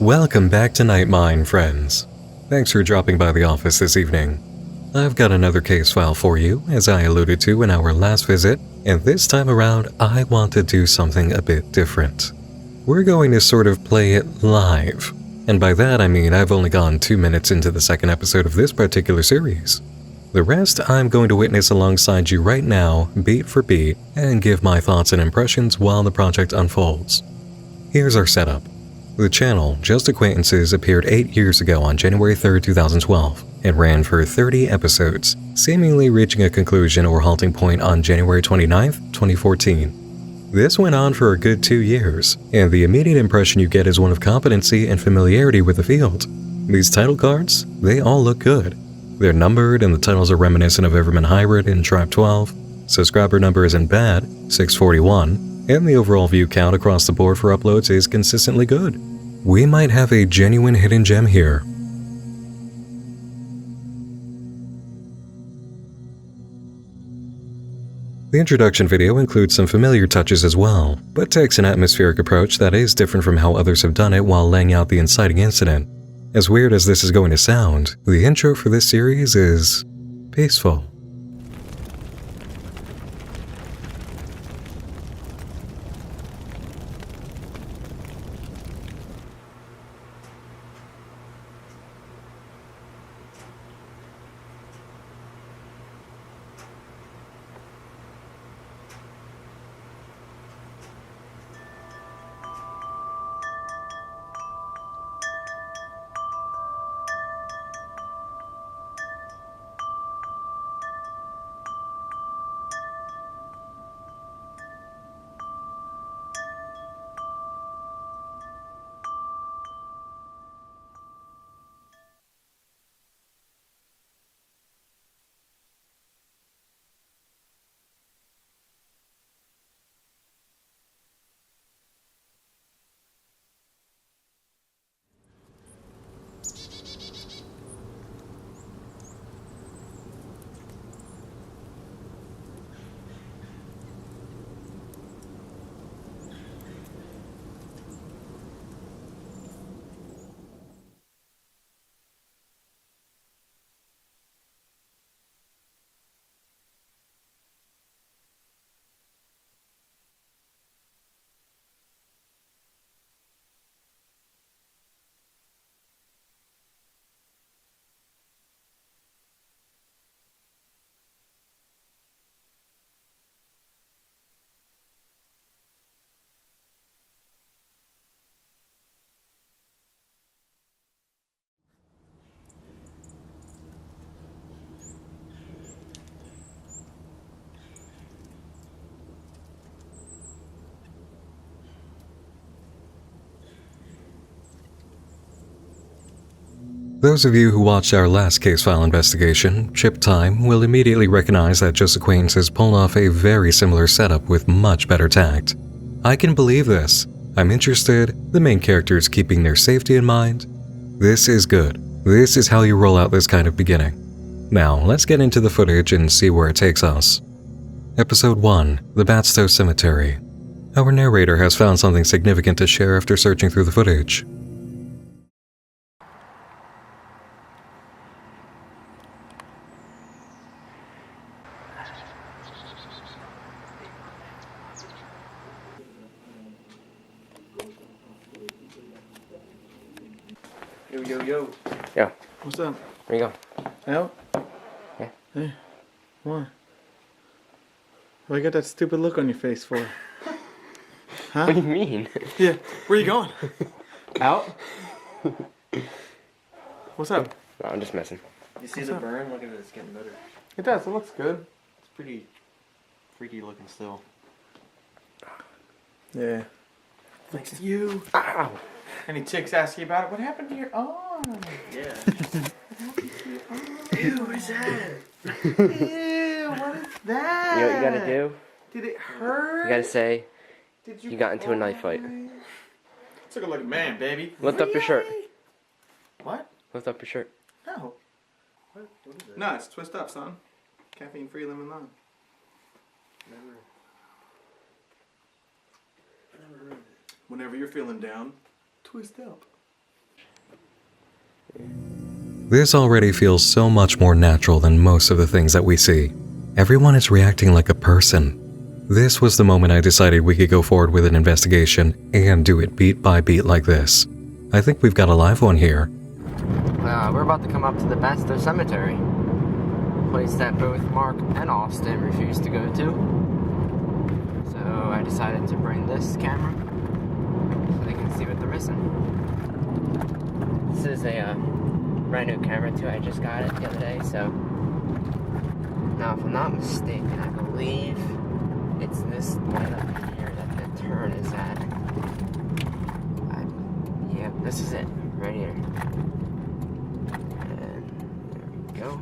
Welcome back to Night Mine, friends. Thanks for dropping by the office this evening. I've got another case file for you, as I alluded to in our last visit, and this time around I want to do something a bit different. We're going to sort of play it live, and by that I mean I've only gone 2 minutes into the second episode of this particular series. The rest I'm going to witness alongside you right now, beat for beat, and give my thoughts and impressions while the project unfolds. Here's our setup. The channel, Just Acquaintances, appeared 8 years ago on January 3rd, 2012, and ran for 30 episodes, seemingly reaching a conclusion or halting point on January 29th, 2014. This went on for a good 2 years, and the immediate impression you get is one of competency and familiarity with the field. These title cards, they all look good. They're numbered and the titles are reminiscent of Everman Hybrid in Tribe 12, subscriber number isn't bad, 641, and the overall view count across the board for uploads is consistently good. We might have a genuine hidden gem here. The introduction video includes some familiar touches as well, but takes an atmospheric approach that is different from how others have done it while laying out the inciting incident. As weird as this is going to sound, the intro for this series is peaceful. Those of you who watched our last case file investigation, Chip Time, will immediately recognize that Just Acquaintances pulled off a very similar setup with much better tact. I can believe this. I'm interested, the main character is keeping their safety in mind. This is good. This is how you roll out this kind of beginning. Now, let's get into the footage and see where it takes us. Episode 1, The Batsto Cemetery. Our narrator has found something significant to share after searching through the footage. Yo. Yeah. What's up? Where you go? Out? Yeah. Hey. Why? Why you got that stupid look on your face for? Huh? What do you mean? Yeah. Where you going? Out? What's up? No, I'm just messing. You see the burn? Look at it, it's getting better. It does. It looks good. It's pretty freaky looking still. Yeah. Thanks to you. Ow! Any chicks ask you about it? What happened to your arm? Yeah. Ew, what is that? Ew, what is that? You know what you gotta do? Did it hurt? You gotta say, Did you got into a knife fight. Let's look like a man, baby. Lift up your shirt. What? Lift up your shirt. No. What is that? No, it's twist up, son. Caffeine free lemon lime. Never heard of it. Whenever you're feeling down, twist up. This already feels so much more natural than most of the things that we see. Everyone is reacting like a person. This was the moment I decided we could go forward with an investigation and do it beat by beat like this. I think we've got a live one here. We're about to come up to the Batsto Cemetery. A place that both Mark and Austin refused to go to. So I decided to bring this camera so they can see what they're missing. This is a brand new camera too. I just got it the other day, so now if I'm not mistaken, I believe it's this light up here that the turn is at. Yeah, this is it, right here. And there we go.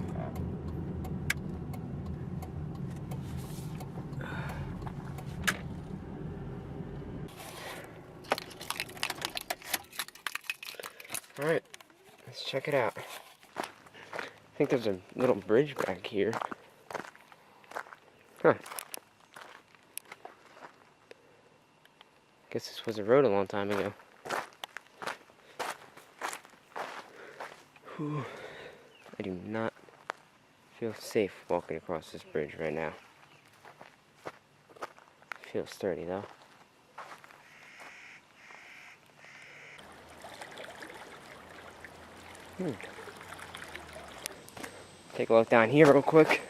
Alright, let's check it out. I think there's a little bridge back here. Huh. Guess this was a road a long time ago. Whew. I do not feel safe walking across this bridge right now. Feels sturdy though. Take a look down here real quick.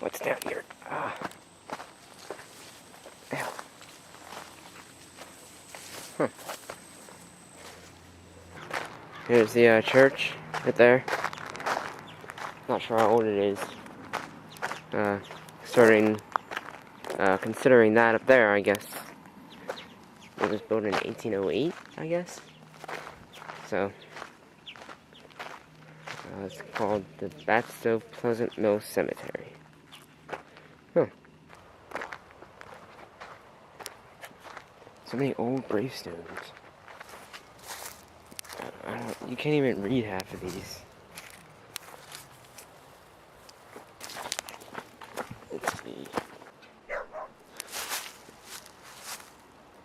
What's down here? Huh. Here's the church right there. Not sure how old it is. Considering that up there, I guess it was built in 1808, I guess. So it's called the Batsto Pleasant Mill Cemetery. Huh. So many old gravestones. You can't even read half of these. Let's see.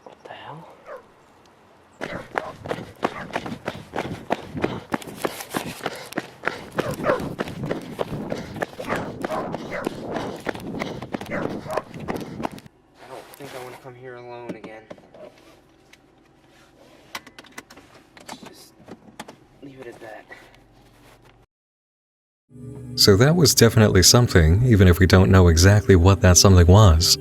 What the hell? I don't think I want to come here alone again. Just leave it at that. So that was definitely something, even if we don't know exactly what that something was.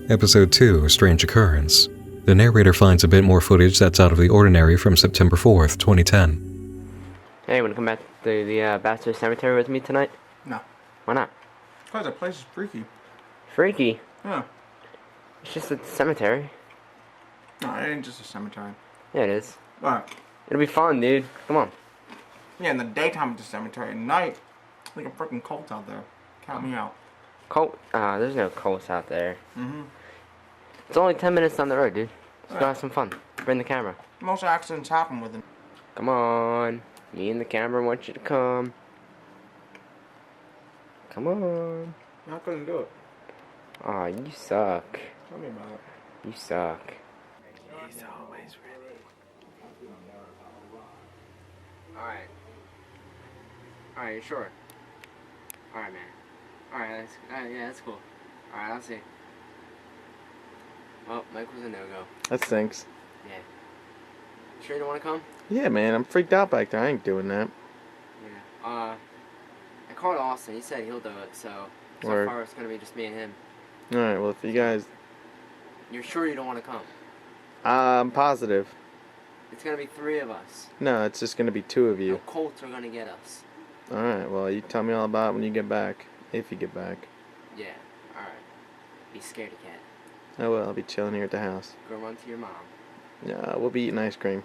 Episode 2, Strange Occurrence. The narrator finds a bit more footage that's out of the ordinary from September 4th, 2010. Hey, wanna come back to the Batsto Cemetery with me tonight? No. Why not? Because that place is freaky. Freaky. Yeah. It's just a cemetery. No, it ain't just a cemetery. Yeah, it is. But It'll be fun, dude. Come on. yeah, in the daytime it's a cemetery. At night, like a freaking cult out there. Count me out. Cult? There's no cults out there. Mm-hmm. It's only 10 minutes down the road, dude. Let's go have some fun. Bring the camera. Most accidents happen with it. Come on. Me and the camera want you to come. Come on. I couldn't do it. Aw, you suck. Tell me about it. You suck. He's always ready. Alright. Alright, you sure? Alright, man. Alright, yeah, that's cool. Alright, I'll see. Well, Mike was a no-go. That stinks. Yeah. Sure you don't want to come? Yeah, man, I'm freaked out back there. I ain't doing that. Yeah. I called Austin. He said he'll do it, so Word. far it's going to be just me and him. Alright, well, if you guys... You're sure you don't want to come? I'm positive. It's going to be 3 of us. No, it's just gonna be 2 of The you. Colts are going to get us. Alright, well, you tell me all about it when you get back. If you get back. Yeah. Alright. Be scaredy cat. Oh well, I'll be chilling here at the house. Go run to your mom. Yeah, we'll be eating ice cream.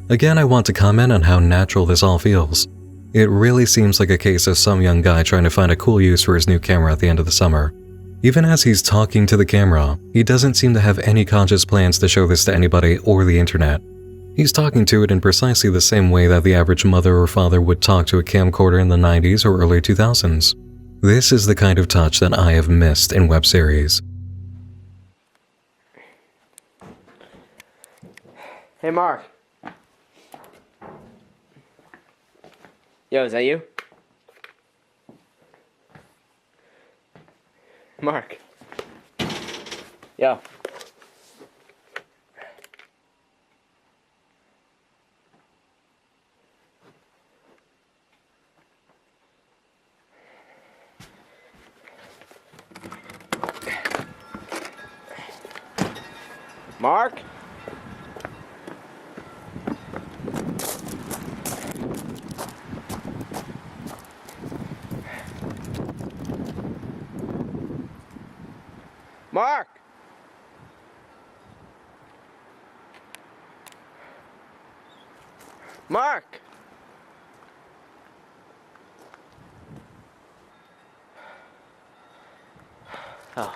Again, I want to comment on how natural this all feels. It really seems like a case of some young guy trying to find a cool use for his new camera at the end of the summer. Even as he's talking to the camera, he doesn't seem to have any conscious plans to show this to anybody or the internet. He's talking to it in precisely the same way that the average mother or father would talk to a camcorder in the 90s or early 2000s. This is the kind of touch that I have missed in web series. Hey, Mark. Yo, is that you? Mark. Yo. Mark? Mark! Mark! Oh.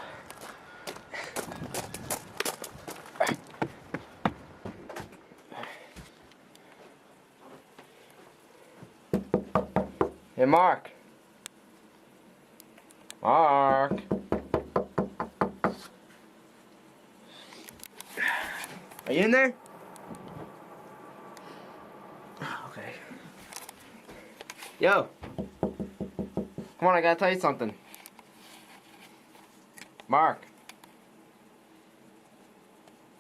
Hey, Mark. Mark. Are you in there? Okay. Yo. Come on, I gotta tell you something. Mark.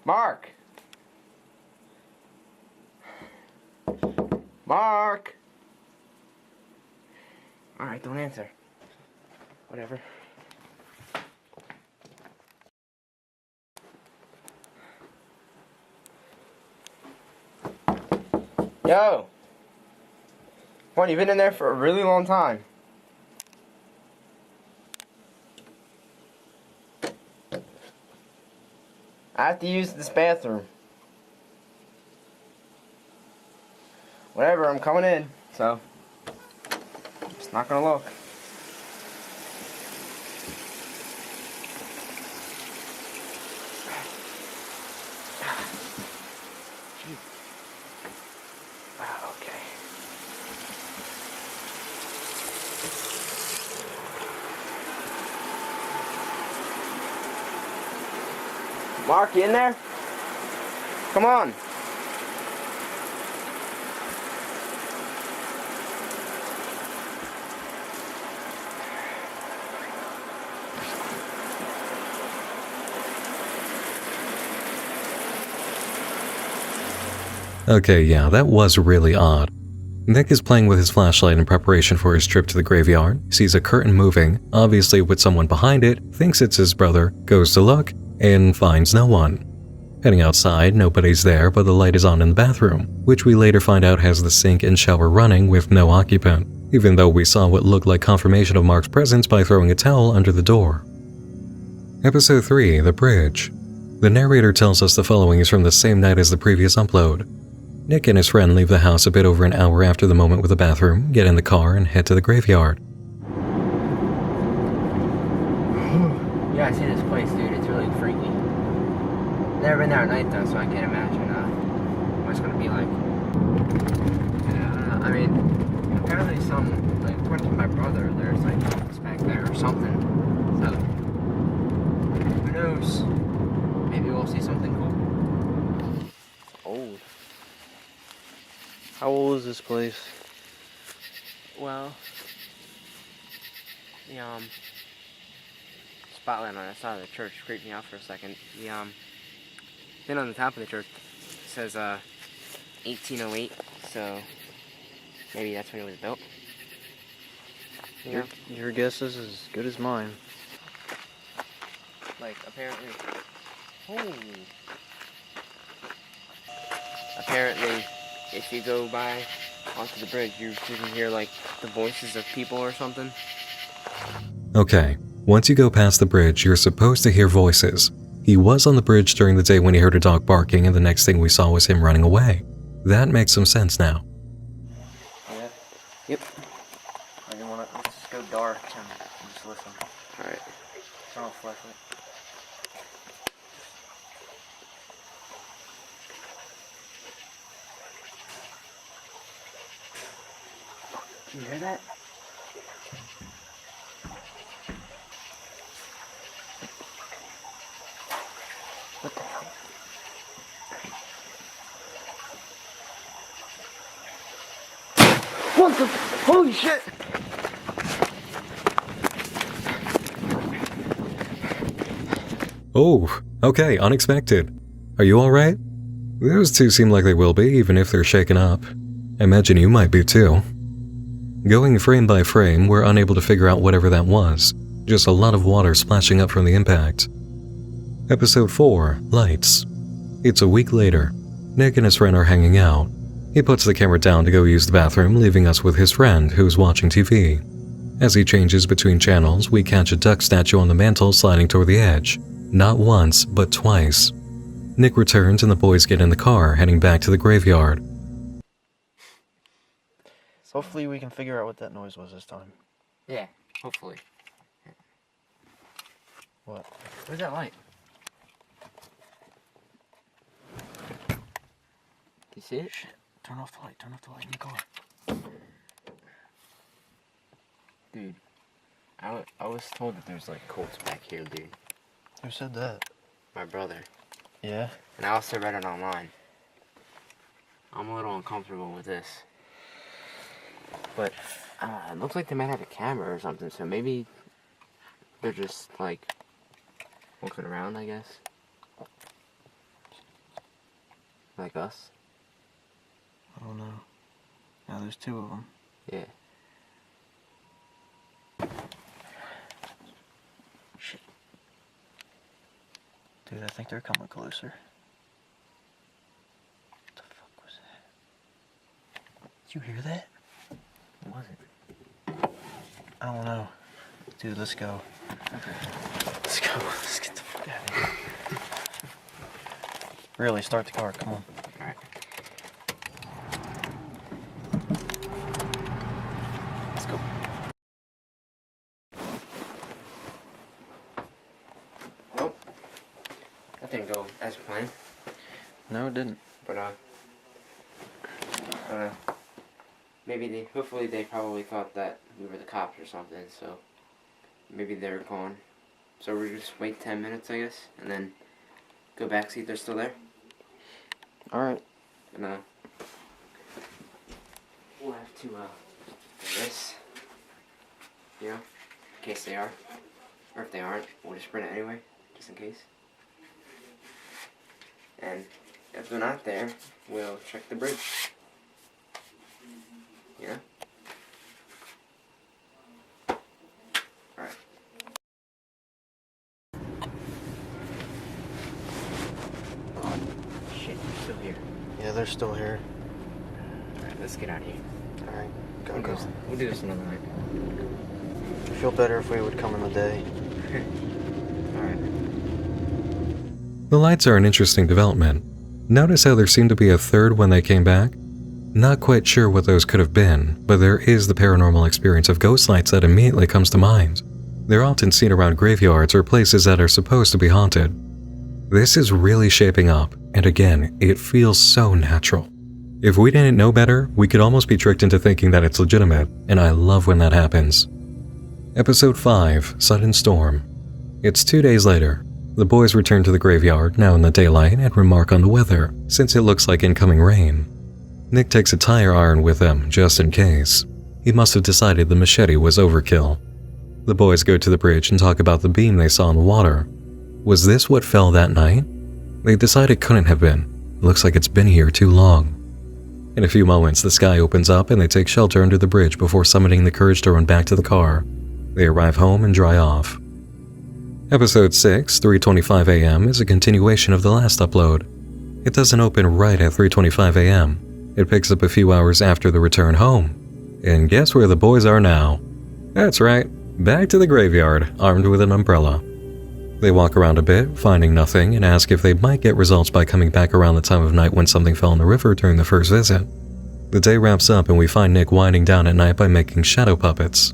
Mark. Mark. Alright, don't answer. Whatever. Yo! Come on, you've been in there for a really long time. I have to use this bathroom. Whatever, I'm coming in, so just not gonna look. Okay. Mark, you in there? Come on. Okay, yeah, that was really odd. Nick is playing with his flashlight in preparation for his trip to the graveyard, sees a curtain moving, obviously with someone behind it, thinks it's his brother, goes to look, and finds no one. Heading outside, nobody's there, but the light is on in the bathroom, which we later find out has the sink and shower running with no occupant, even though we saw what looked like confirmation of Mark's presence by throwing a towel under the door. Episode 3, The Bridge. The narrator tells us the following is from the same night as the previous upload. Nick and his friend leave the house a bit over an hour after the moment with the bathroom, get in the car, and head to the graveyard. Yeah, I see this place, dude. It's really freaky. Never been there at night, though, so I can't imagine what it's gonna be like. I mean, apparently according to my brother, there's like aliens back there or something. So, who knows? Maybe we'll see something cool. Old. How old is this place? Well, the spotlight on the side of the church creeped me out for a second. The thing on the top of the church says 1808, so maybe that's when it was built. Your guess is as good as mine. Like apparently, apparently, if you go by onto the bridge, you can hear like the voices of people or something. Okay, once you go past the bridge, you're supposed to hear voices. He was on the bridge during the day when he heard a dog barking, and the next thing we saw was him running away. That makes some sense now. Yeah. Yep. Let's just go dark and just listen. Alright. Turn off the flashlight. Can you hear that? What the hell? What the? Holy shit! Oh, okay, unexpected. Are you alright? Those two seem like they will be, even if they're shaken up. I imagine you might be too. Going frame by frame, we're unable to figure out whatever that was. Just a lot of water splashing up from the impact. Episode 4, Lights. It's a week later. Nick and his friend are hanging out. He puts the camera down to go use the bathroom, leaving us with his friend, who's watching TV. As he changes between channels, we catch a duck statue on the mantle sliding toward the edge. Not once, but twice. Nick returns and the boys get in the car, heading back to the graveyard. Hopefully we can figure out what that noise was this time. Yeah, hopefully. What? Where's that light? You see it? Shit. Turn off the light in the car. Dude, I was told that there's like cults back here, dude. Who said that? My brother. Yeah? And I also read it online. I'm a little uncomfortable with this. But it looks like they might have a camera or something, so maybe they're just like looking around, I guess. Like us. I don't know. Now there's two of them. Yeah. Shit. Dude, I think they're coming closer. What the fuck was that? Did you hear that? What was it? I don't know. Dude, let's go. Okay. Let's go. Let's get the fuck out of here. Really, start the car. Come on. Alright. Let's go. Well, that didn't go as planned. No, it didn't. But hopefully they probably thought that we were the cops or something, so maybe they're gone. So we'll just wait 10 minutes, I guess, and then go back, see if they're still there. Alright. And we'll have to do this, you know, in case they are. Or if they aren't, we'll just print it anyway, just in case. And if they're not there, we'll check the bridge. Yeah? Alright. Shit, they're still here. Yeah, they're still here. Alright, let's get out of here. Alright. Go, We'll go. we'll do this another night. I feel better if we would come in the day. Alright. The lights are an interesting development. Notice how there seemed to be a third when they came back? Not quite sure what those could have been, but there is the paranormal experience of ghost lights that immediately comes to mind. They're often seen around graveyards or places that are supposed to be haunted. This is really shaping up, and again, it feels so natural. If we didn't know better, we could almost be tricked into thinking that it's legitimate, and I love when that happens. Episode 5, Sudden Storm. It's 2 days later. The boys return to the graveyard, now in the daylight, and remark on the weather, since it looks like incoming rain. Nick takes a tire iron with him, just in case. He must have decided the machete was overkill. The boys go to the bridge and talk about the beam they saw in the water. Was this what fell that night? They decide it couldn't have been. Looks like it's been here too long. In a few moments, the sky opens up and they take shelter under the bridge before summoning the courage to run back to the car. They arrive home and dry off. Episode 6, 3:25 a.m. is a continuation of the last upload. It doesn't open right at 3:25 a.m. It picks up a few hours after the return home. And guess where the boys are now? That's right, back to the graveyard, armed with an umbrella. They walk around a bit, finding nothing, and ask if they might get results by coming back around the time of night when something fell in the river during the first visit. The day wraps up and we find Nick winding down at night by making shadow puppets.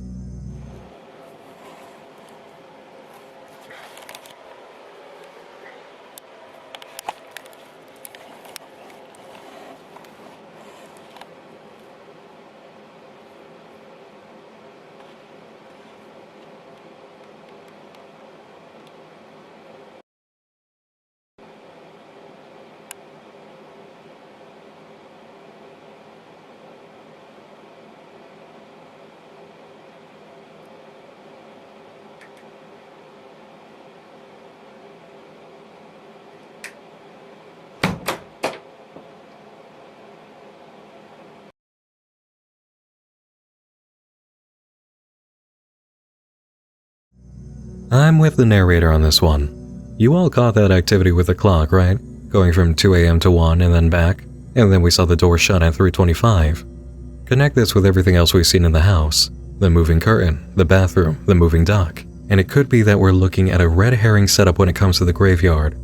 I'm with the narrator on this one. You all caught that activity with the clock, right? Going from 2 a.m. to 1 and then back, and then we saw the door shut at 3:25. Connect this with everything else we've seen in the house. The moving curtain, the bathroom, the moving duck. And it could be that we're looking at a red herring setup when it comes to the graveyard.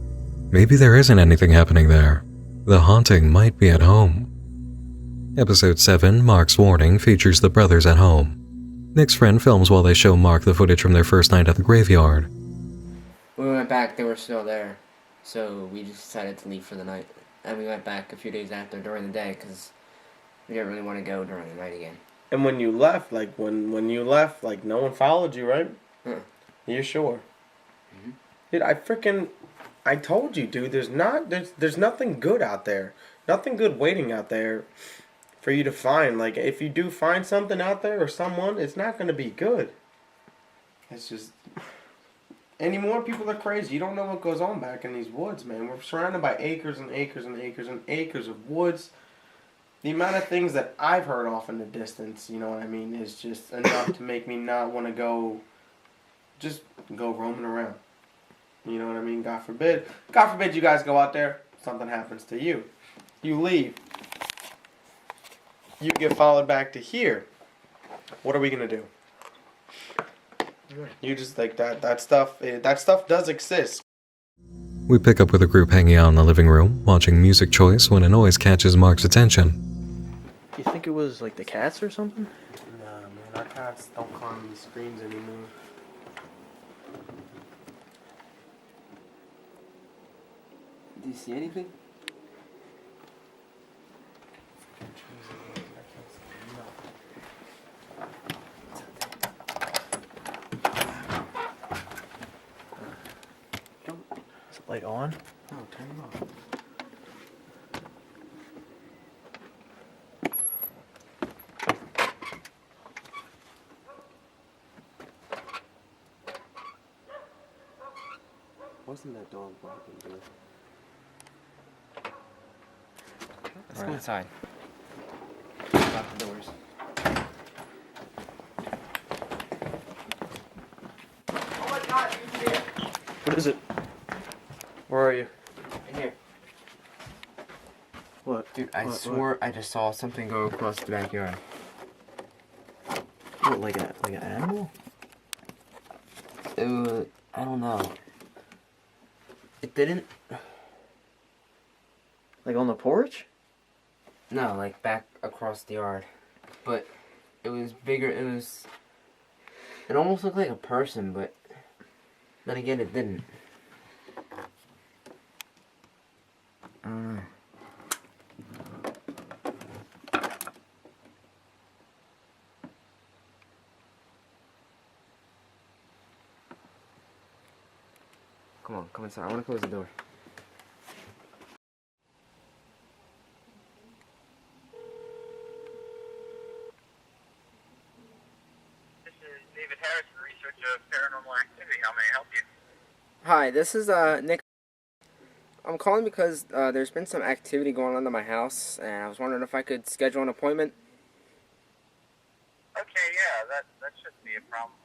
Maybe there isn't anything happening there. The haunting might be at home. Episode 7, Mark's Warning, features the brothers at home. Nick's friend films while they show Mark the footage from their first night at the graveyard. When we went back, they were still there. So we just decided to leave for the night. And we went back a few days after during the day because we didn't really want to go during the night again. And when you left, when you left, no one followed you, right? You're sure? Mm-hmm. Dude, I told you, dude, there's nothing good out there. Nothing good waiting out there for you to find. Like, if you do find something out there or someone, it's not going to be good. It's just... Anymore, people are crazy. You don't know what goes on back in these woods, man. We're surrounded by acres and acres and acres and acres of woods. The amount of things that I've heard off in the distance, you know what I mean, is just enough to make me not want to go roaming around. You know what I mean? God forbid you guys go out there, something happens to you. You leave. You get followed back to here. What are we going to do? You just that stuff does exist. We pick up with a group hanging out in the living room, watching Music Choice when a noise catches Mark's attention. You think it was like the cats or something? Nah, man, our cats don't climb the screens anymore. Do you see anything? Is it light on? No, turn it off. Wasn't that dog barking, dude? Let's go inside. Lock the doors. Oh my God, you see it? What is it? Where are you? In here. What? Dude, I What? swore I just saw something go across the backyard. What, like an animal? It was, I don't know. It didn't... Like on the porch? No, like back across the yard. But it was bigger, it almost looked like a person, but then again it didn't. I don't know. Come inside. I want to close the door. This is David Harrison, researcher of paranormal activity. How may I help you? Hi, this is Nick. I'm calling because there's been some activity going on in my house, and I was wondering if I could schedule an appointment. Okay, yeah, that shouldn't be a problem.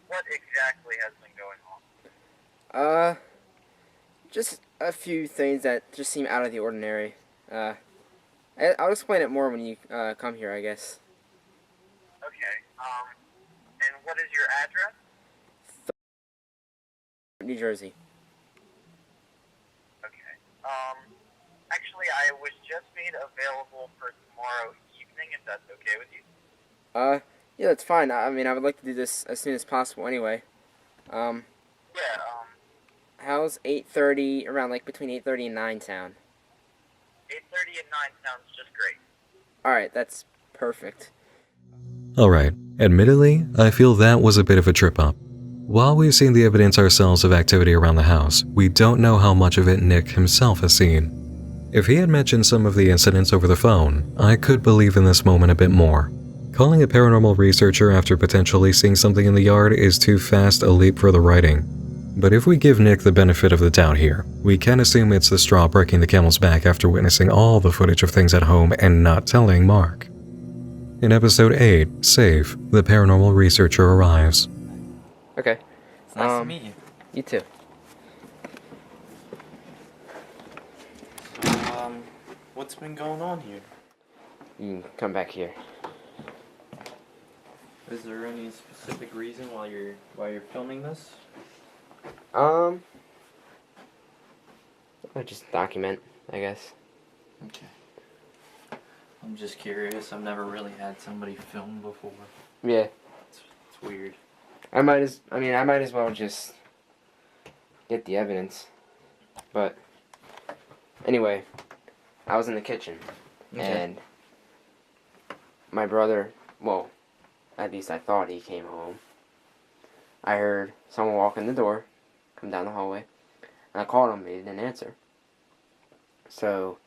What exactly has been going on? Just a few things that just seem out of the ordinary. I'll explain it more when you come here, I guess. Okay, and what is your address? New Jersey. Okay, actually, I was just made available for tomorrow evening, if that's okay with you. Yeah, that's fine. I mean, I would like to do this as soon as possible anyway. Yeah, How's 8:30, around like between 8:30 and 9 sound? 8:30 and 9 sounds just great. Alright, that's perfect. Alright, admittedly, I feel that was a bit of a trip up. While we've seen the evidence ourselves of activity around the house, we don't know how much of it Nick himself has seen. If he had mentioned some of the incidents over the phone, I could believe in this moment a bit more. Calling a paranormal researcher after potentially seeing something in the yard is too fast a leap for the writing. But if we give Nick the benefit of the doubt here, we can assume it's the straw breaking the camel's back after witnessing all the footage of things at home and not telling Mark. In episode 8, Safe, the paranormal researcher arrives. Okay. It's nice to meet you. You too. What's been going on here? You can come back here. Is there any specific reason why you're filming this? I'll just document, I guess. Okay. I'm just curious. I've never really had somebody film before. Yeah. It's weird. I might as well just get the evidence. But anyway, I was in the kitchen and my brother, well, at least I thought he came home. I heard someone walk in the door, come down the hallway, and I called him, but he didn't answer. So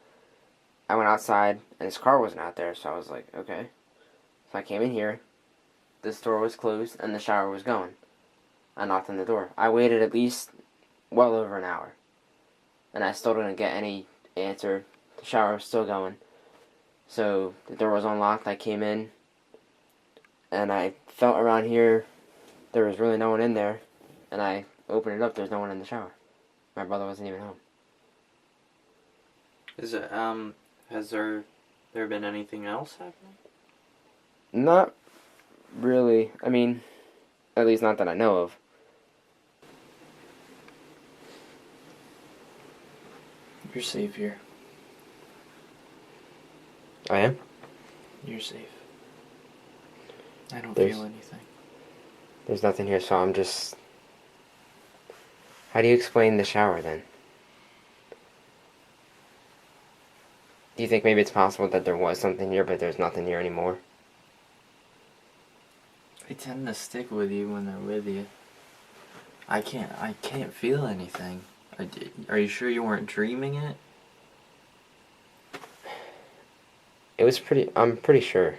I went outside and his car wasn't out there, so I was like, okay. So I came in here, this door was closed and the shower was going. I knocked on the door. I waited at least well over an hour. And I still didn't get any answer. The shower was still going. So the door was unlocked. I came in and I felt around here. There was really no one in there. And I opened it up. There's no one in the shower. My brother wasn't even home. Is it has there been anything else happening? Not really. I mean, at least not that I know of. You're safe here. I am? You're safe. I don't There's- feel anything. There's nothing here, so I'm just... How do you explain the shower, then? Do you think maybe it's possible that there was something here, but there's nothing here anymore? They tend to stick with you when they're with you. I can't feel anything. Are you sure you weren't dreaming it? It was I'm pretty sure.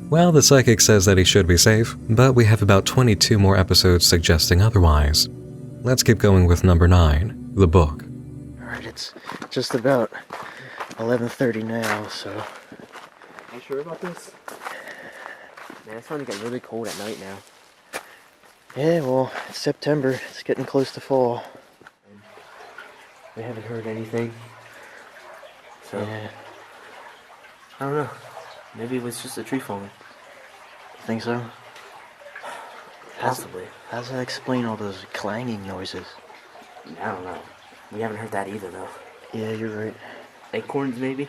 Well, the psychic says that he should be safe, but we have about 22 more episodes suggesting otherwise. Let's keep going with number 9, the book. Alright, it's just about 11:30 now, so... Are you sure about this? Man, it's starting to get really cold at night now. Yeah, well, it's September. It's getting close to fall. We haven't heard anything. So, Yeah. I don't know. Maybe it was just a tree falling. You think so? Possibly. How does that explain all those clanging noises? I don't know. We haven't heard that either, though. Yeah, you're right. Acorns, maybe?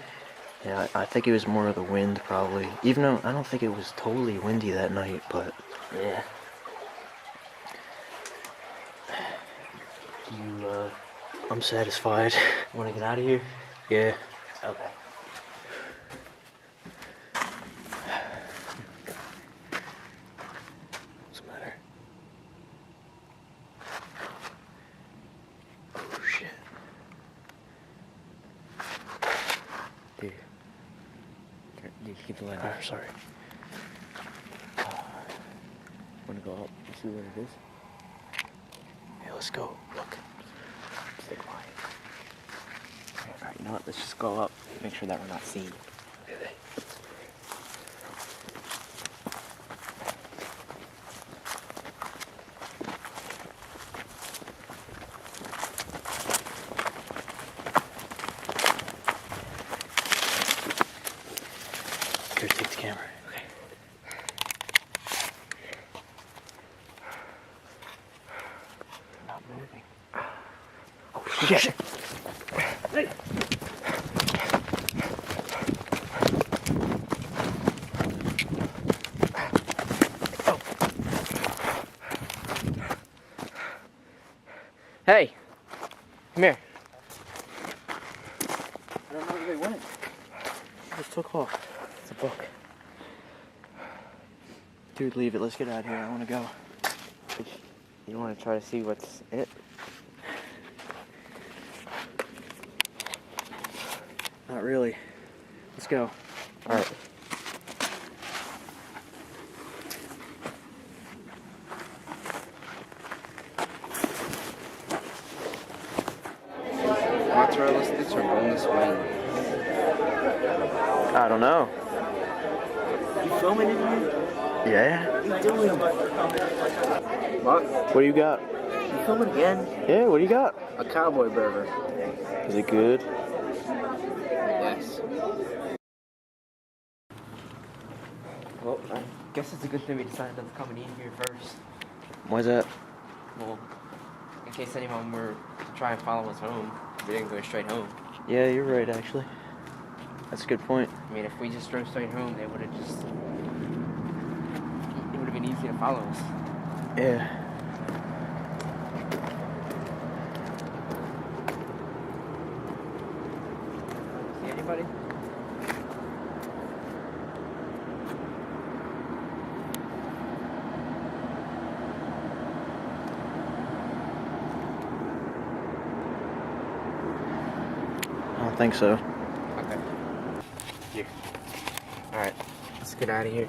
Yeah, I think it was more of the wind, probably. Even though I don't think it was totally windy that night, but... Yeah. I'm satisfied. Want to get out of here? Yeah. Okay. What's the matter? Oh, shit. Dude, keep the light on. Oh, sorry. Want to go up and see what it is? Yeah, let's go. Look. Stay quiet. Alright, you know what? Let's just go up. Make sure that we're not seen. Okay. Here, take the camera. Okay. Not moving. Oh, shit. Hey. Hey! Come here. I don't know where they went. They just took off. It's a book. Dude, leave it. Let's get out of here. I want to go. You want to try to see what's in it? Not really. Let's go. Alright. Naturalistic or bonus wing? I don't know. You filming it here? Yeah? What are you doing? What do you got? You filming again? Yeah, what do you got? A cowboy burger. Is it good? Yes. Well, I guess it's a good thing we decided on coming in here first. Why's that? Well, in case anyone were to try and follow us home, we didn't go straight home. Yeah, you're right, actually. That's a good point. I mean, if we just drove straight home, they would have just... It would have been easy to follow us. Yeah. See anybody? I don't think so. Okay. Here. Alright, let's get out of here.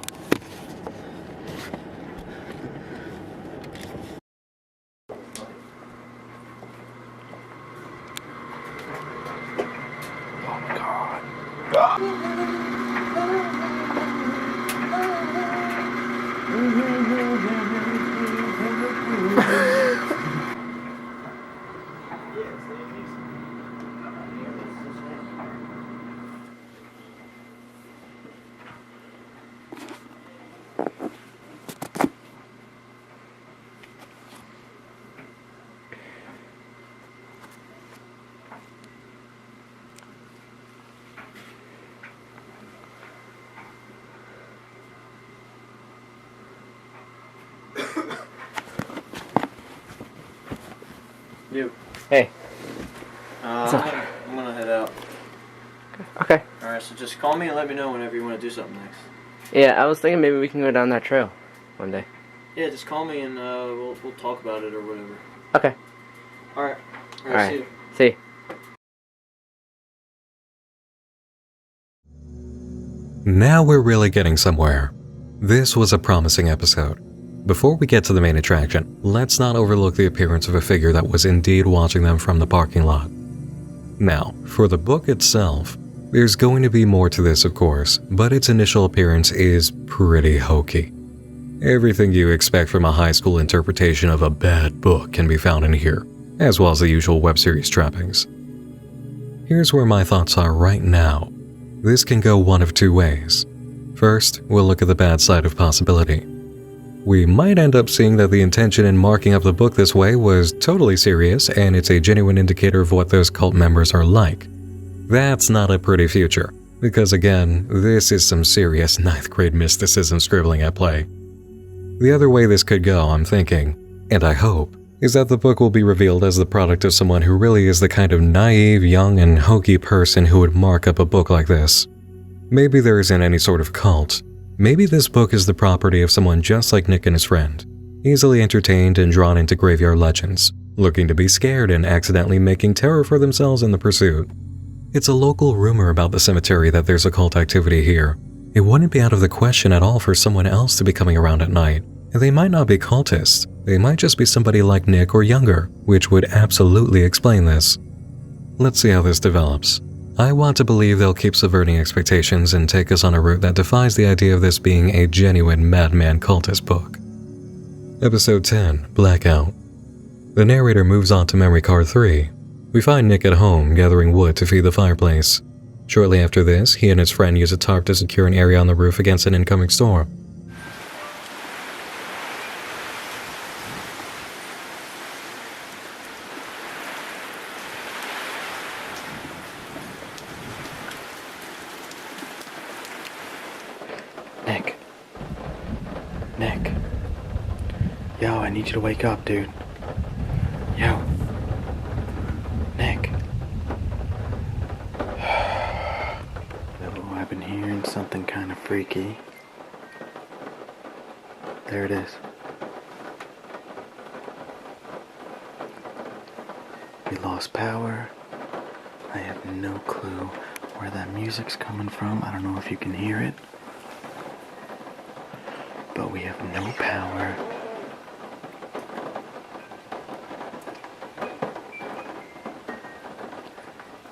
You. Hey. I'm gonna head out. Okay. Alright, so just call me and let me know whenever you want to do something next. Yeah, I was thinking maybe we can go down that trail one day. Yeah, just call me and we'll talk about it or whatever. Okay. Alright. Alright. See you. See you. Now we're really getting somewhere. This was a promising episode. Before we get to the main attraction, let's not overlook the appearance of a figure that was indeed watching them from the parking lot. Now, for the book itself, there's going to be more to this of course, but its initial appearance is pretty hokey. Everything you expect from a high school interpretation of a bad book can be found in here, as well as the usual web series trappings. Here's where my thoughts are right now. This can go one of two ways. First, we'll look at the bad side of possibility. We might end up seeing that the intention in marking up the book this way was totally serious and it's a genuine indicator of what those cult members are like. That's not a pretty future, because again, this is some serious 9th grade mysticism scribbling at play. The other way this could go, I'm thinking, and I hope, is that the book will be revealed as the product of someone who really is the kind of naive, young, and hokey person who would mark up a book like this. Maybe there isn't any sort of cult. Maybe this book is the property of someone just like Nick and his friend, easily entertained and drawn into graveyard legends, looking to be scared and accidentally making terror for themselves in the pursuit. It's a local rumor about the cemetery that there's occult activity here. It wouldn't be out of the question at all for someone else to be coming around at night. And they might not be cultists, they might just be somebody like Nick or younger, which would absolutely explain this. Let's see how this develops. I want to believe they'll keep subverting expectations and take us on a route that defies the idea of this being a genuine madman cultist book. Episode 10, Blackout. The narrator moves on to memory card 3. We find Nick at home gathering wood to feed the fireplace. Shortly after this, he and his friend use a tarp to secure an area on the roof against an incoming storm. Nick. Yo, I need you to wake up, dude. Yo. Nick. Oh, I've been hearing something kind of freaky. There it is. We lost power. I have no clue where that music's coming from. I don't know if you can hear it. But we have no power.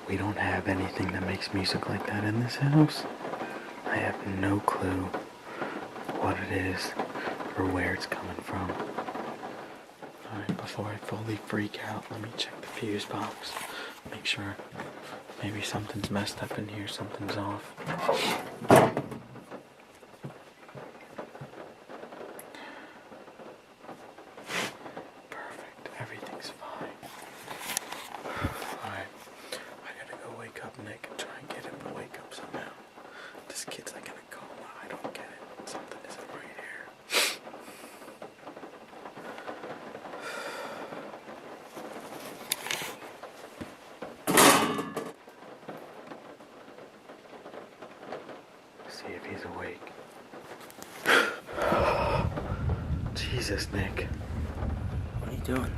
We don't have anything that makes music like that in this house. I have no clue what it is. or where it's coming from. Alright, before I fully freak out, let me check the fuse box. Make sure maybe something's messed up in here, something's off. Perfect, everything's fine. Alright, I gotta go wake up Nick and try and get him to wake up somehow. This kid's like in a coma, I don't get it. Something isn't right here. See if he's awake. Jesus, Nick. What are you doing?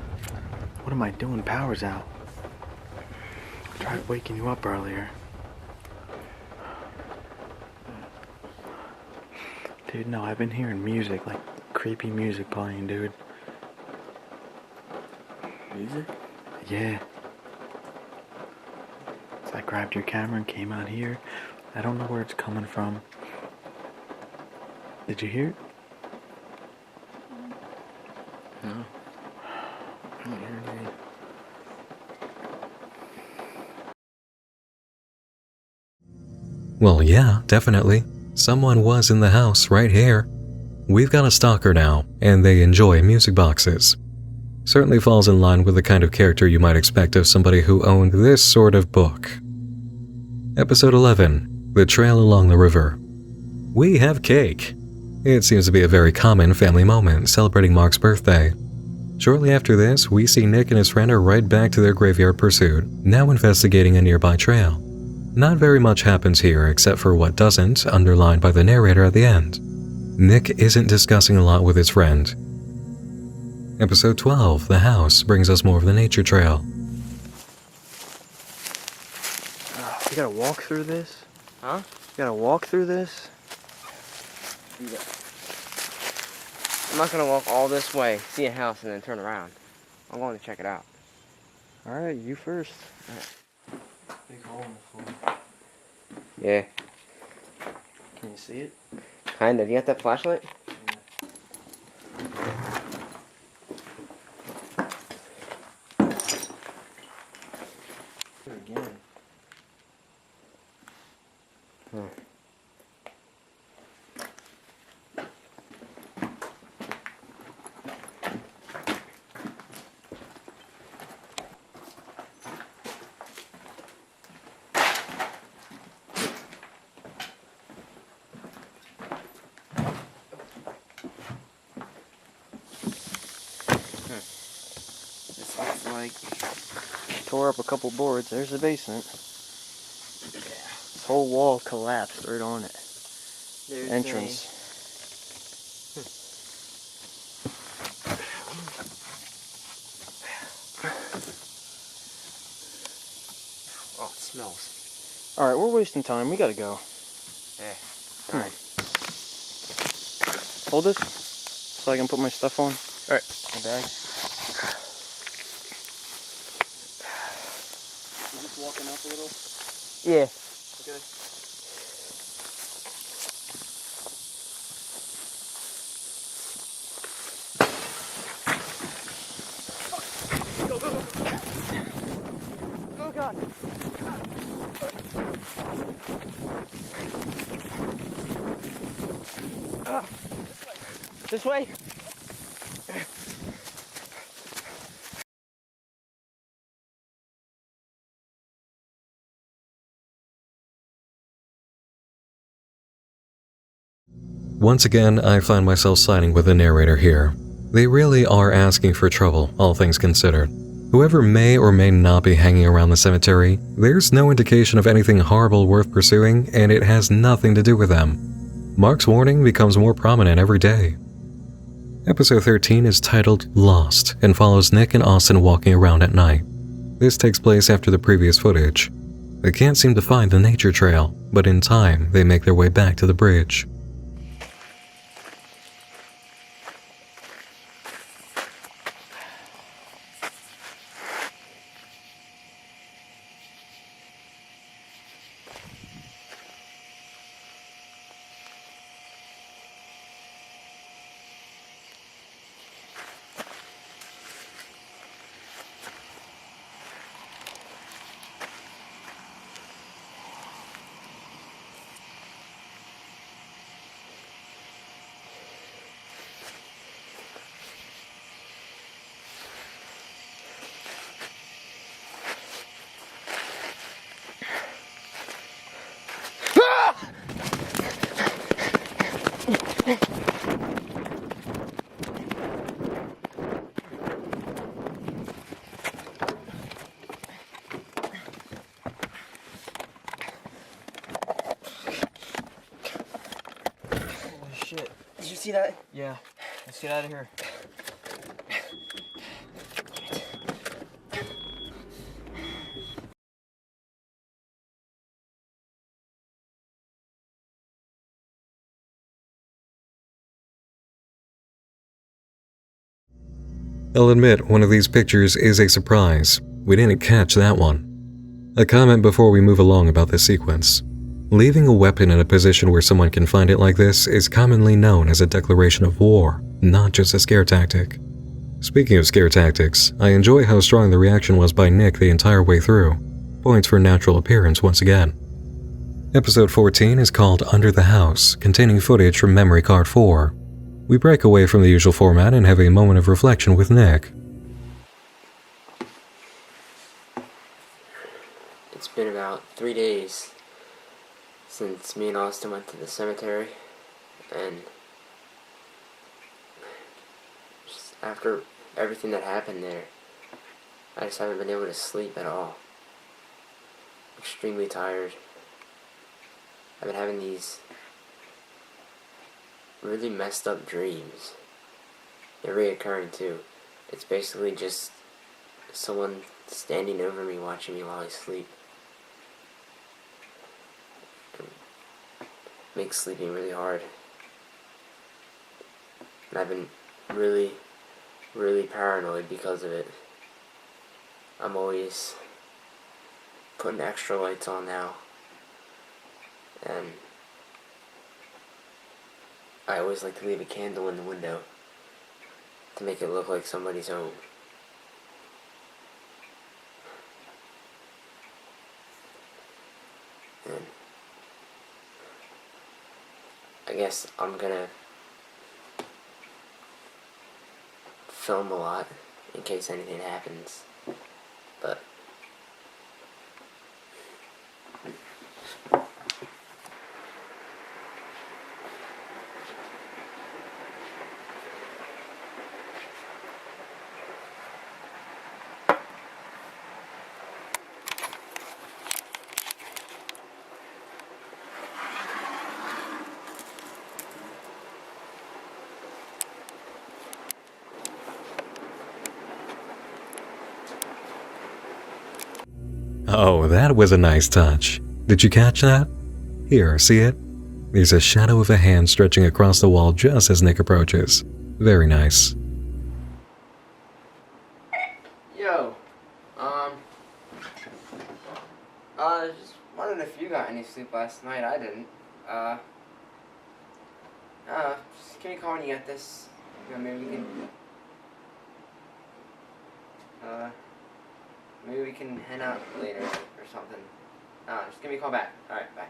What am I doing? Power's out. I tried waking you up earlier. Dude, no, I've been hearing music, like creepy music playing, dude. Music? Yeah. So I grabbed your camera and came out here. I don't know where it's coming from. Did you hear it? No. I don't hear anything. Well, yeah, definitely. Someone was in the house right here. We've got a stalker now, and they enjoy music boxes. Certainly falls in line with the kind of character you might expect of somebody who owned this sort of book. Episode 11, The Trail Along the River. We have cake. It seems to be a very common family moment celebrating Mark's birthday. Shortly after this, we see Nick and his friend are right back to their graveyard pursuit, now investigating a nearby trail. Not very much happens here except for what doesn't, underlined by the narrator at the end. Nick isn't discussing a lot with his friend. Episode 12, The House, brings us more of the nature trail. You gotta walk through this? Huh? You gotta walk through this? I'm not gonna walk all this way, see a house, and then turn around. I'm going to check it out. Alright, you first. Big hole in the floor. Yeah, Can you see it? kind of. You got that flashlight? Again. This looks like tore up a couple boards. There's the basement. This whole wall collapsed right on it. There's Entrance. Oh, it smells. Alright, we're wasting time. We gotta go. Yeah. Come on. Hold this so I can put my stuff on. Alright. My bag. You just walking up a little? Yeah. Okay. Oh god. This way. Once again, I find myself siding with the narrator here. They really are asking for trouble, all things considered. Whoever may or may not be hanging around the cemetery, there's no indication of anything horrible worth pursuing, and it has nothing to do with them. Mark's warning becomes more prominent every day. Episode 13 is titled Lost and follows Nick and Austin walking around at night. This takes place after the previous footage. They can't seem to find the nature trail, but in time, they make their way back to the bridge. see that? Yeah. Let's get out of here. I'll admit, one of these pictures is a surprise. We didn't catch that one. A comment before we move along about this sequence. Leaving a weapon in a position where someone can find it like this is commonly known as a declaration of war, not just a scare tactic. Speaking of scare tactics, I enjoy how strong the reaction was by Nick the entire way through. Points for natural appearance once again. Episode 14 is called Under the House, containing footage from Memory Card 4. We break away from the usual format and have a moment of reflection with Nick. It's been about 3 days since me and Austin went to the cemetery, and just after everything that happened there, I just haven't been able to sleep at all. Extremely tired. I've been having these really messed up dreams. They're reoccurring too. It's basically just someone standing over me watching me while I sleep. It makes sleeping really hard. And I've been really, really paranoid because of it. I'm always putting extra lights on now. And I always like to leave a candle in the window to make it look like somebody's home. And I guess I'm gonna film a lot in case anything happens, but Oh, that was a nice touch. Did you catch that? Here, see it? There's a shadow of a hand stretching across the wall just as Nick approaches. Very nice. Yo, just wondering if you got any sleep last night. I didn't. Just give me a call when you get this. You know, maybe we can hang out later or something. Just give me a call back. Alright, bye.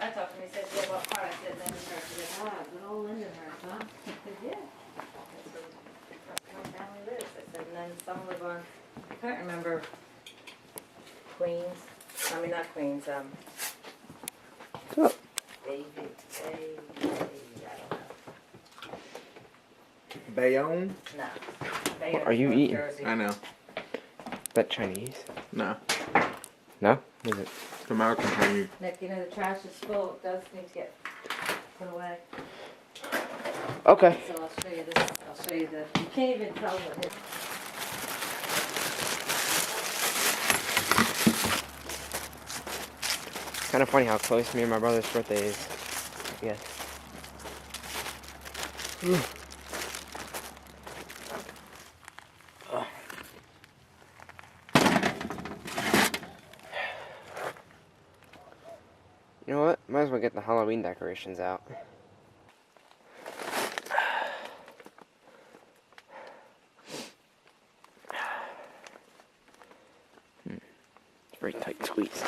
I talked to him, he said, yeah, what part? I said, Lindenhurst. He said, ah, good old Lindenhurst, huh? I said, yeah. That's where my family lives. I said, and then some live on, I can't remember, Queens. I mean, not Queens, David, I don't know. Bayonne? No. Bayonne, Are you North eating? Jersey. I know. Is that Chinese? No. No? Is it? It's American Chinese. Nick, you know, the trash is full. It does need to get put away. Okay. So I'll show you this. I'll show you the, you can't even tell what it is. Kind of funny how close me and my brother's birthday is. Yeah. You know what? Might as well get the Halloween decorations out. It's a very tight squeeze.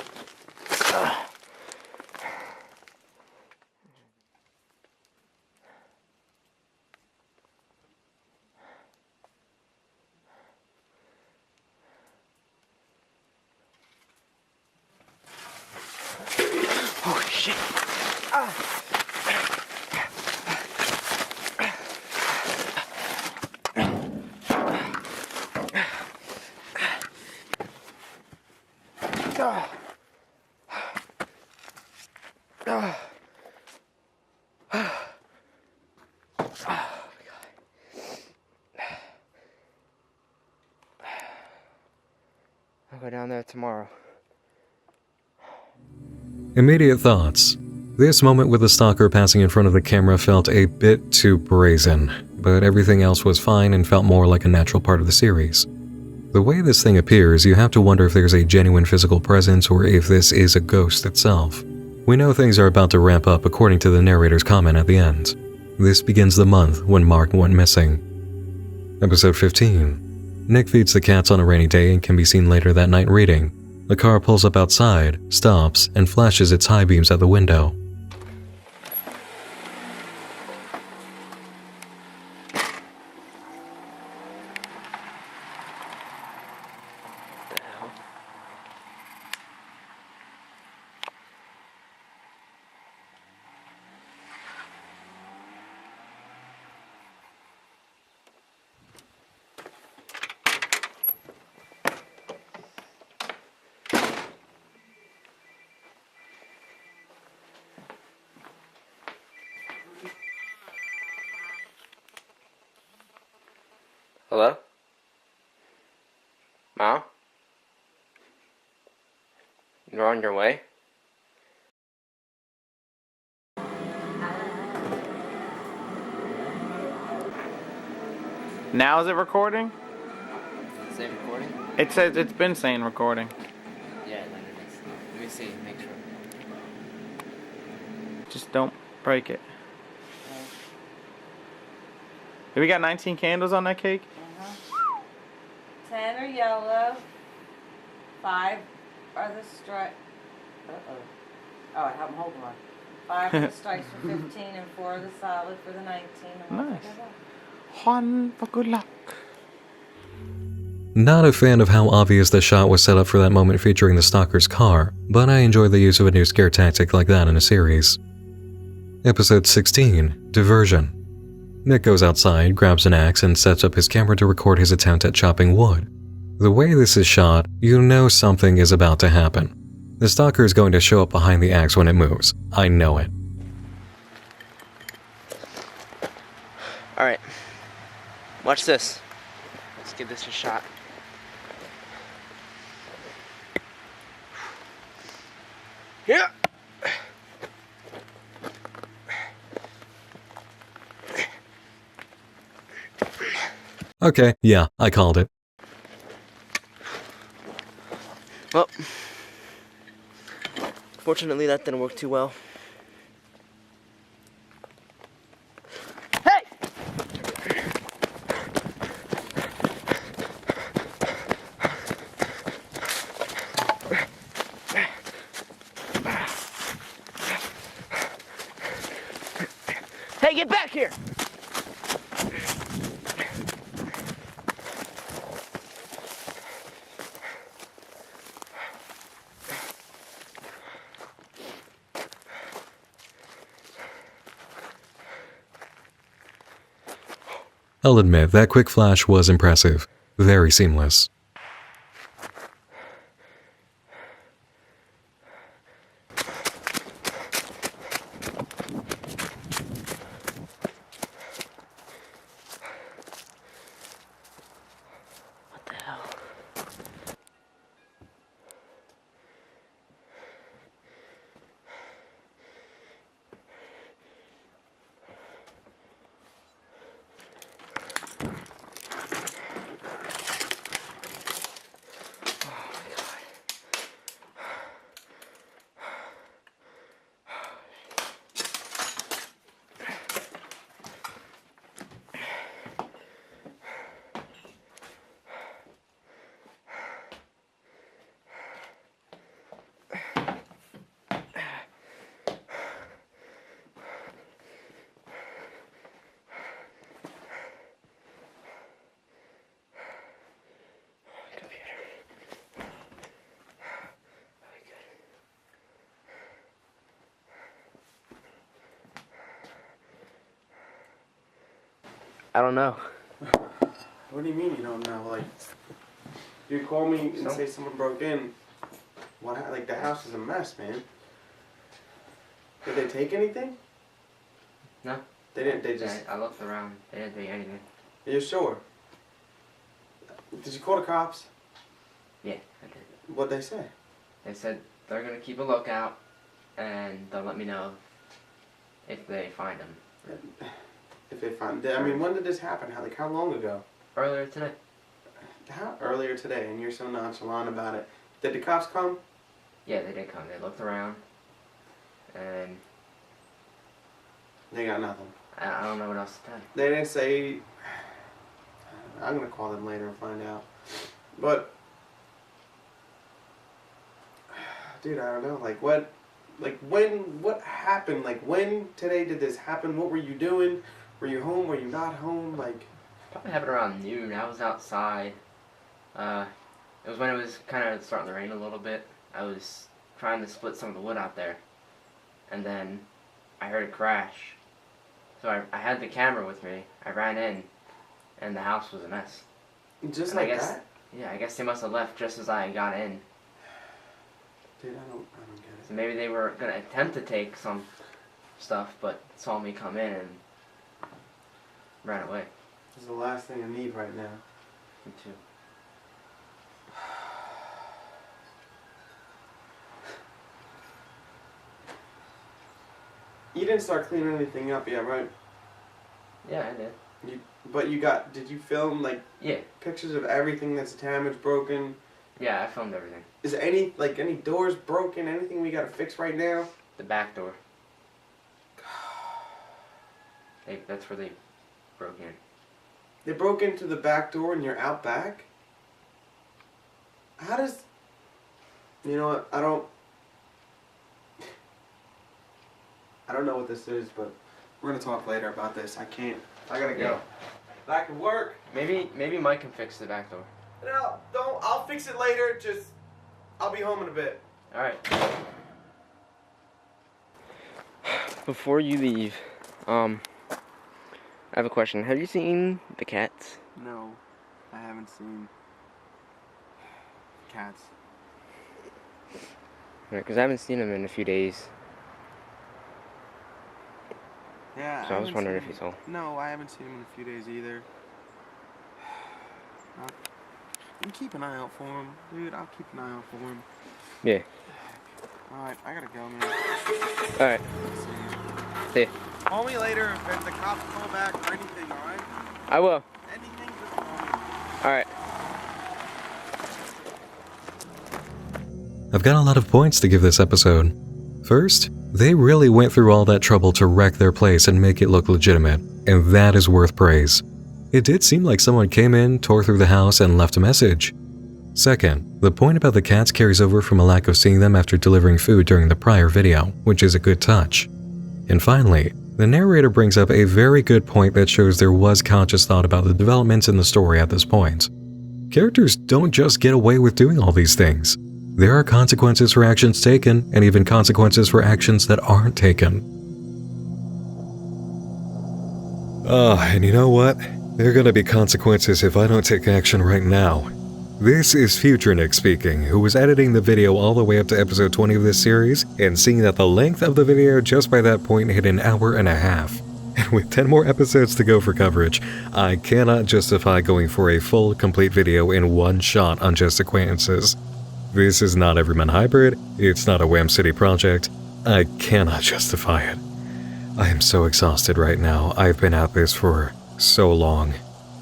go down there tomorrow. Immediate thoughts. This moment with the stalker passing in front of the camera felt a bit too brazen, but everything else was fine and felt more like a natural part of the series. The way this thing appears, you have to wonder if there's a genuine physical presence or if this is a ghost itself. We know things are about to ramp up according to the narrator's comment at the end. This begins the month when Mark went missing. Episode 15. Nick feeds the cats on a rainy day and can be seen later that night reading. The car pulls up outside, stops, and flashes its high beams at the window. Hello? Mom? You're on your way? Now is it recording? Is it recording? It says it's been saying recording. Yeah, then it is. Let me see, make sure. Just don't break it. Have we got 19 candles on that cake? 10 are yellow, 5 are the stripes. Oh, I have them holding one. 5 are the stripes for 15 and 4 are the solid for the 19. Nice. Juan, for good luck. Not a fan of how obvious the shot was set up for that moment featuring the stalker's car, but I enjoy the use of a new scare tactic like that in a series. Episode 16. Diversion. Nick goes outside, grabs an axe, and sets up his camera to record his attempt at chopping wood. The way this is shot, you know something is about to happen. The stalker is going to show up behind the axe when it moves. I know it. Alright. Watch this. Let's give this a shot. Yeah. Okay, yeah, I called it. Well, fortunately that didn't work too well. Hey! Hey, get back here! I'll admit, that quick flash was impressive. Very seamless. What the hell? I don't know. What do you mean you don't know? Like, you call me and say someone broke in. What? Like, the house is a mess, man. Did they take anything? No. They didn't. They just. I looked around. They didn't take anything. You're sure? Did you call the cops? Yeah, I did. What'd they say? They said they're gonna keep a lookout, and they'll let me know if they find them. If they find, I mean, when did this happen? How long ago? Earlier today. How earlier today? And you're so nonchalant about it. Did the cops come? Yeah, they did come. They looked around, and They got nothing. I don't know what else to tell you. They didn't say. I'm gonna call them later and find out. But, dude, I don't know. What happened? When today did this happen? What were you doing? Were you home? Were you not home? Probably happened around noon. I was outside. It was when it was kind of starting to rain a little bit. I was trying to split some of the wood out there, and then I heard a crash. So I had the camera with me. I ran in, and the house was a mess. Just and like I guess, that? Yeah, I guess they must have left just as I got in. Dude, I don't get it. So maybe they were gonna attempt to take some stuff, but saw me come in and ran away. This is the last thing I need right now. Me too. You didn't start cleaning anything up yet, right? Yeah, I did. Did you film, Yeah. pictures of everything that's damaged, broken? Yeah, I filmed everything. Is any doors broken, anything we gotta fix right now? The back door. That's where they broke in. They broke into the back door and you're out back? How does... You know what, I don't know what this is, but we're gonna talk later about this. I gotta go. Yeah. Back to work. Maybe Mike can fix the back door. No, I'll fix it later, I'll be home in a bit. Alright. Before you leave, I have a question. Have you seen the cats? No, I haven't seen cats. Because I haven't seen them in a few days. Yeah. So I was wondering if you saw. No, I haven't seen him in a few days either. You keep an eye out for him, dude. I'll keep an eye out for him. Yeah. Alright, I gotta go, man. Alright. See ya. Call me later if the cops call back or anything, alright? I will. Anything, just call me. Alright. I've got a lot of points to give this episode. First, they really went through all that trouble to wreck their place and make it look legitimate, and that is worth praise. It did seem like someone came in, tore through the house, and left a message. Second, the point about the cats carries over from a lack of seeing them after delivering food during the prior video, which is a good touch. And finally, the narrator brings up a very good point that shows there was conscious thought about the developments in the story at this point. Characters don't just get away with doing all these things. There are consequences for actions taken, and even consequences for actions that aren't taken. And you know what? There are gonna be consequences if I don't take action right now. This is Future Nick speaking, who was editing the video all the way up to episode 20 of this series, and seeing that the length of the video just by that point hit an hour and a half. And with 10 more episodes to go for coverage, I cannot justify going for a full, complete video in one shot on Just Acquaintances. This is not Everyman Hybrid, it's not a Wham City project. I cannot justify it. I am so exhausted right now. I've been at this for so long.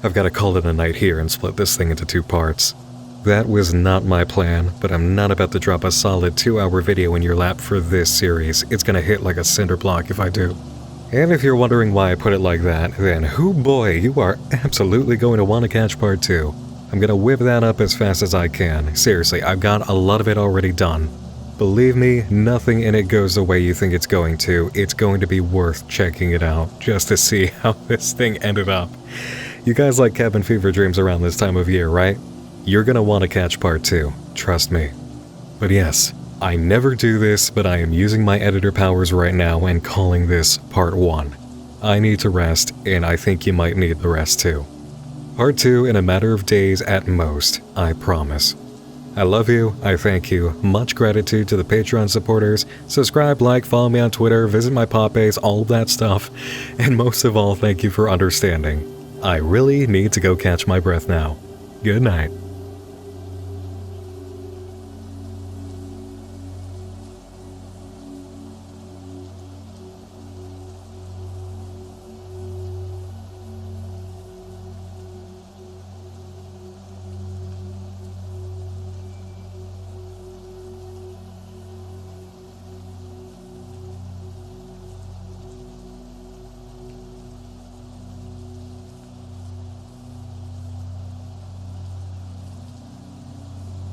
I've got to call it a night here and split this thing into 2 parts. That was not my plan, but I'm not about to drop a solid 2-hour video in your lap for this series. It's gonna hit like a cinder block if I do. And if you're wondering why I put it like that, then hoo boy, you are absolutely going to want to catch part 2. I'm gonna whip that up as fast as I can. Seriously, I've got a lot of it already done. Believe me, nothing in it goes the way you think it's going to. It's going to be worth checking it out, just to see how this thing ended up. You guys like cabin fever dreams around this time of year, right? You're gonna want to catch part 2, trust me. But yes, I never do this, but I am using my editor powers right now and calling this part 1. I need to rest, and I think you might need the rest too. Part 2 in a matter of days at most, I promise. I love you, I thank you, much gratitude to the Patreon supporters, subscribe, like, follow me on Twitter, visit my PopBase, all of that stuff, and most of all, thank you for understanding. I really need to go catch my breath now. Good night.